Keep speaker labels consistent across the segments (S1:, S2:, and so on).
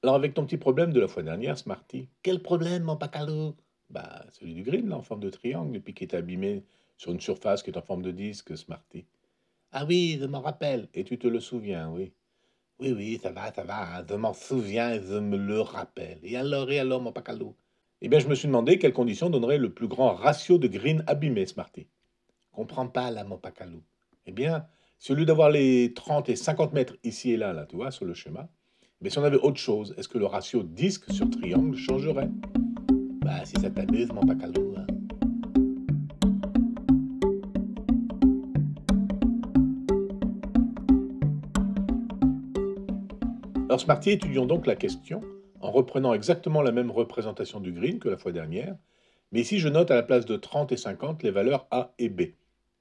S1: Alors avec ton petit problème de la fois dernière, Smarty. Quel problème, mon pacalo? Bah, celui du green, là, en forme de triangle, et puis qui est abîmé sur une surface qui est en forme de disque, Smarty. Ah oui, je m'en rappelle. Et tu te le souviens, oui. Oui, oui, ça va, hein, je m'en souviens et je me le rappelle. Et alors, mon pacalo? Eh bien, je me suis demandé quelles conditions donneraient le plus grand ratio de green abîmé, Smarty. Comprends pas, là, mon pacalo. Eh bien, si au lieu d'avoir les 30 et 50 mètres ici et là, tu vois, sur le schéma, mais si on avait autre chose, est-ce que le ratio disque sur triangle changerait? Bah, si ça t'amuse, mon pacalo, hein. Alors, Smarty, étudions donc la question en reprenant exactement la même représentation du green que la fois dernière, mais ici, je note à la place de 30 et 50 les valeurs A et B.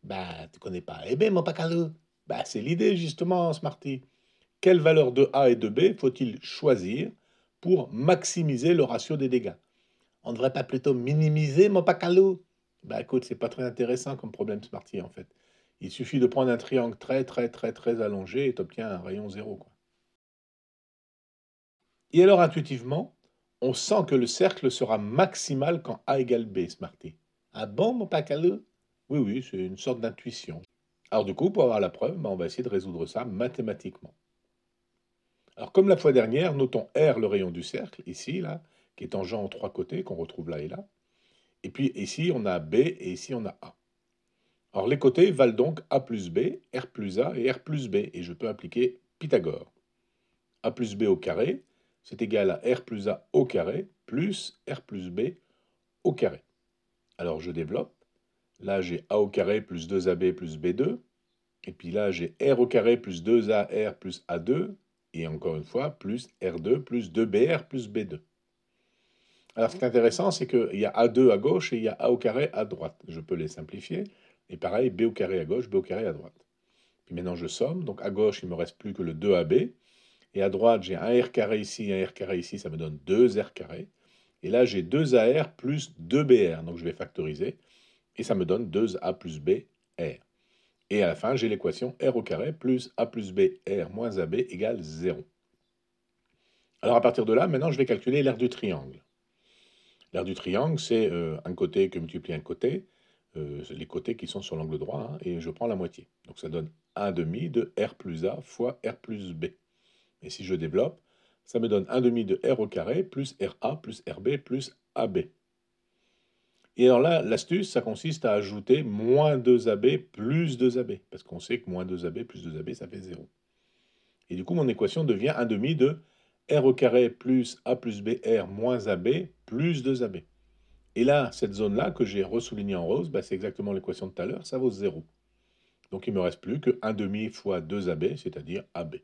S1: Bah, tu connais pas A et B, mon pacalo? Bah, c'est l'idée, justement, Smarty. Quelle valeur de A et de B faut-il choisir pour maximiser le ratio des dégâts? On ne devrait pas plutôt minimiser, mon pacalo? Bah écoute, c'est pas très intéressant comme problème Smarty en fait. Il suffit de prendre un triangle très allongé et t'obtiens un rayon zéro, quoi. Et alors intuitivement, on sent que le cercle sera maximal quand A égale B, Smarty. Ah bon, mon pacalo? Oui, oui, c'est une sorte d'intuition. Alors du coup, pour avoir la preuve, bah, on va essayer de résoudre ça mathématiquement. Alors, comme la fois dernière, notons R, le rayon du cercle, ici, là, qui est tangent aux trois côtés, qu'on retrouve là et là. Et puis ici, on a B et ici, on a A. Alors, les côtés valent donc A plus B, R plus A et R plus B. Et je peux appliquer Pythagore. A plus B au carré, c'est égal à R plus A au carré, plus R plus B au carré. Alors, je développe. Là, j'ai A au carré plus 2AB plus B2. Et puis là, j'ai R au carré plus 2AR plus A2. Et encore une fois, plus R2 plus 2BR plus B2. Alors, ce qui est intéressant, c'est qu'il y a A2 à gauche et il y a A au carré à droite. Je peux les simplifier. Et pareil, B au carré à gauche, B au carré à droite. Puis maintenant, je somme. Donc, à gauche, il ne me reste plus que le 2AB. Et à droite, j'ai un R carré ici, un R carré ici. Ça me donne 2 R carré. Et là, j'ai 2AR plus 2BR. Donc, je vais factoriser. Et ça me donne 2A plus B, R. Et à la fin, j'ai l'équation R au carré plus A plus B, R moins AB égale 0. Alors, à partir de là, maintenant, je vais calculer l'aire du triangle. L'aire du triangle, c'est un côté que multiplie un côté, c'est les côtés qui sont sur l'angle droit, hein, et je prends la moitié. Donc ça donne 1 demi de R plus A fois R plus B. Et si je développe, ça me donne 1 demi de R au carré plus RA plus RB plus AB. Et alors là, l'astuce, ça consiste à ajouter moins 2AB plus 2AB, parce qu'on sait que moins 2AB plus 2AB, ça fait 0. Et du coup, mon équation devient 1 demi de R au carré plus A plus BR moins AB plus 2AB. Et là, cette zone-là que j'ai ressoulignée en rose, bah, c'est exactement l'équation de tout à l'heure, ça vaut 0. Donc il ne me reste plus que 1 demi fois 2AB, c'est-à-dire AB.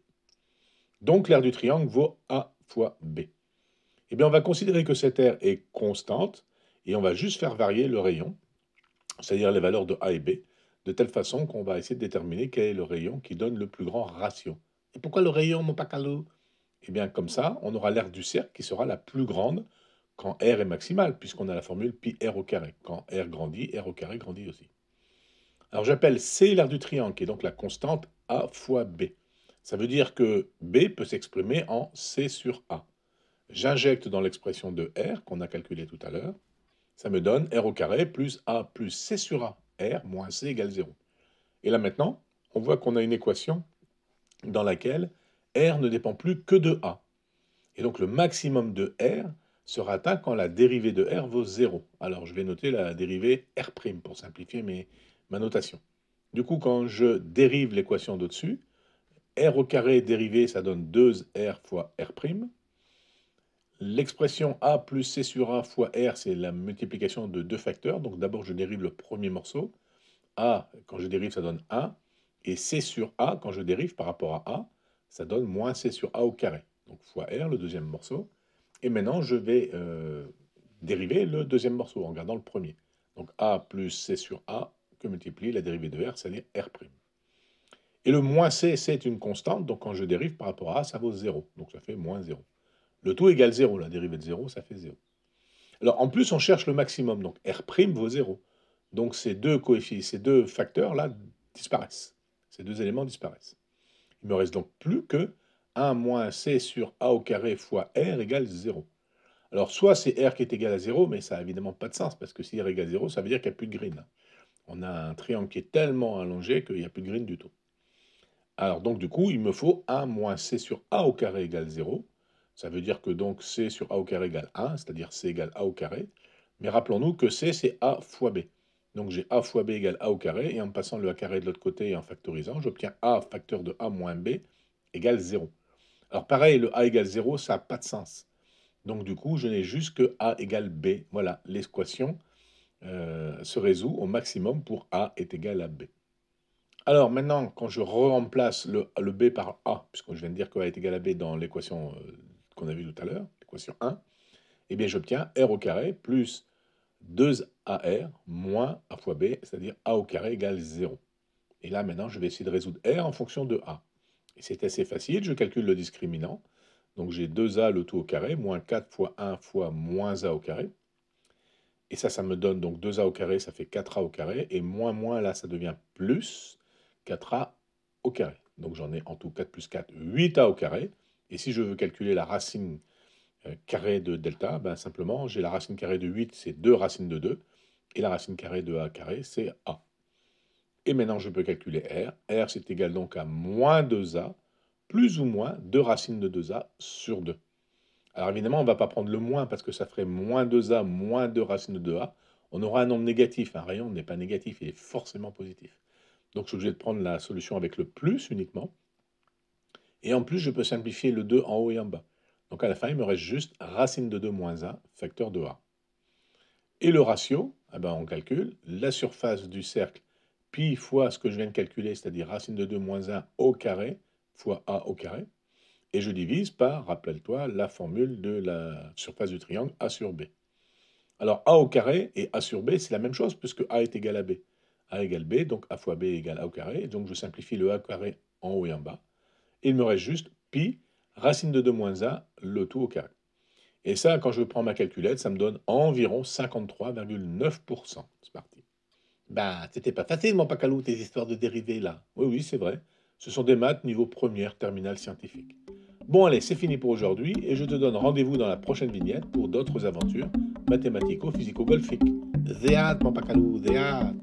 S1: Donc l'aire du triangle vaut A fois B. Eh bien, on va considérer que cette aire est constante, et on va juste faire varier le rayon, c'est-à-dire les valeurs de A et B, de telle façon qu'on va essayer de déterminer quel est le rayon qui donne le plus grand ratio. Et pourquoi le rayon, mon pacalo? Eh bien, comme ça, on aura l'aire du cercle qui sera la plus grande quand R est maximal, puisqu'on a la formule pi r au carré. Quand R grandit, R au carré grandit aussi. Alors j'appelle C l'aire du triangle, qui est donc la constante A fois B. Ça veut dire que B peut s'exprimer en C sur A. J'injecte dans l'expression de R, qu'on a calculée tout à l'heure. Ça me donne R au carré plus A plus C sur A. R moins C égale 0. Et là maintenant, on voit qu'on a une équation dans laquelle R ne dépend plus que de A. Et donc le maximum de R sera atteint quand la dérivée de R vaut 0. Alors je vais noter la dérivée R' pour simplifier ma notation. Du coup, quand je dérive l'équation d'au-dessus, R au carré dérivé, ça donne 2R fois R'. L'expression A plus C sur A fois R, c'est la multiplication de deux facteurs. Donc d'abord, je dérive le premier morceau. A, quand je dérive, ça donne 1. Et C sur A, quand je dérive par rapport à A, ça donne moins C sur A au carré. Donc fois R, le deuxième morceau. Et maintenant, je vais dériver le deuxième morceau en gardant le premier. Donc A plus C sur A que multiplie la dérivée de R, c'est-à-dire R'. Et le moins C, c'est une constante, donc quand je dérive par rapport à A, ça vaut 0. Donc ça fait moins 0. Le tout égale 0, la dérivée de 0, ça fait 0. Alors en plus, on cherche le maximum, donc R' vaut 0. Donc ces deux coefficients, ces deux facteurs-là disparaissent. Ces deux éléments disparaissent. Il me reste donc plus que 1 moins c sur a au carré fois r égale 0. Alors, soit c'est r qui est égal à 0, mais ça n'a évidemment pas de sens, parce que si r égale 0, ça veut dire qu'il n'y a plus de green. On a un triangle qui est tellement allongé qu'il n'y a plus de green du tout. Alors, donc, du coup, il me faut 1 moins c sur a au carré égale 0. Ça veut dire que donc c sur a au carré égale 1, c'est-à-dire c égale a au carré. Mais rappelons-nous que c, c'est a fois b. Donc, j'ai a fois b égale a au carré, et en passant le a carré de l'autre côté et en factorisant, j'obtiens a facteur de a moins b égale 0. Alors, pareil, le a égale 0, ça n'a pas de sens. Donc, du coup, je n'ai juste que a égale b. Voilà, l'équation se résout au maximum pour a est égal à b. Alors maintenant, quand je remplace le b par a, puisque je viens de dire que a est égal à b dans l'équation qu'on a vue tout à l'heure, l'équation 1, eh bien j'obtiens r au carré plus 2ar moins a fois b, c'est-à-dire a au carré égale 0. Et là maintenant, je vais essayer de résoudre r en fonction de a. Et c'est assez facile, je calcule le discriminant. Donc j'ai 2a le tout au carré, moins 4 fois 1 fois moins a au carré. Et ça me donne donc 2a au carré, ça fait 4a au carré. Et moins, là, ça devient plus 4a au carré. Donc j'en ai en tout 4 plus 4, 8a au carré. Et si je veux calculer la racine carrée de delta, ben simplement, j'ai la racine carrée de 8, c'est 2 racines de 2. Et la racine carrée de a carré, c'est a. Et maintenant, je peux calculer r. R, c'est égal donc à moins 2a, plus ou moins 2 racines de 2a sur 2. Alors évidemment, on ne va pas prendre le moins parce que ça ferait moins 2a moins 2 racines de 2a. On aura un nombre négatif. Un rayon n'est pas négatif, il est forcément positif. Donc je suis obligé de prendre la solution avec le plus uniquement. Et en plus, je peux simplifier le 2 en haut et en bas. Donc à la fin, il me reste juste racine de 2 moins 1, facteur de a. Et le ratio, eh ben, on calcule la surface du cercle pi fois ce que je viens de calculer, c'est-à-dire racine de 2 moins 1 au carré fois a au carré. Et je divise par, rappelle-toi, la formule de la surface du triangle A sur B. Alors A au carré et A sur B, c'est la même chose, puisque A est égal à B. A égale B, donc A fois B égale A au carré. Et donc je simplifie le A au carré en haut et en bas. Et il me reste juste pi, racine de 2 moins 1, le tout au carré. Et ça, quand je prends ma calculette, ça me donne environ 53,9%. C'est parti. Bah, c'était pas facile, mon pacalou, tes histoires de dérivés, là. Oui, c'est vrai. Ce sont des maths niveau première, terminale scientifique. Bon, allez, c'est fini pour aujourd'hui, et je te donne rendez-vous dans la prochaine vignette pour d'autres aventures mathématico-physico-golfiques. Zéad, mon pacalou, zéad.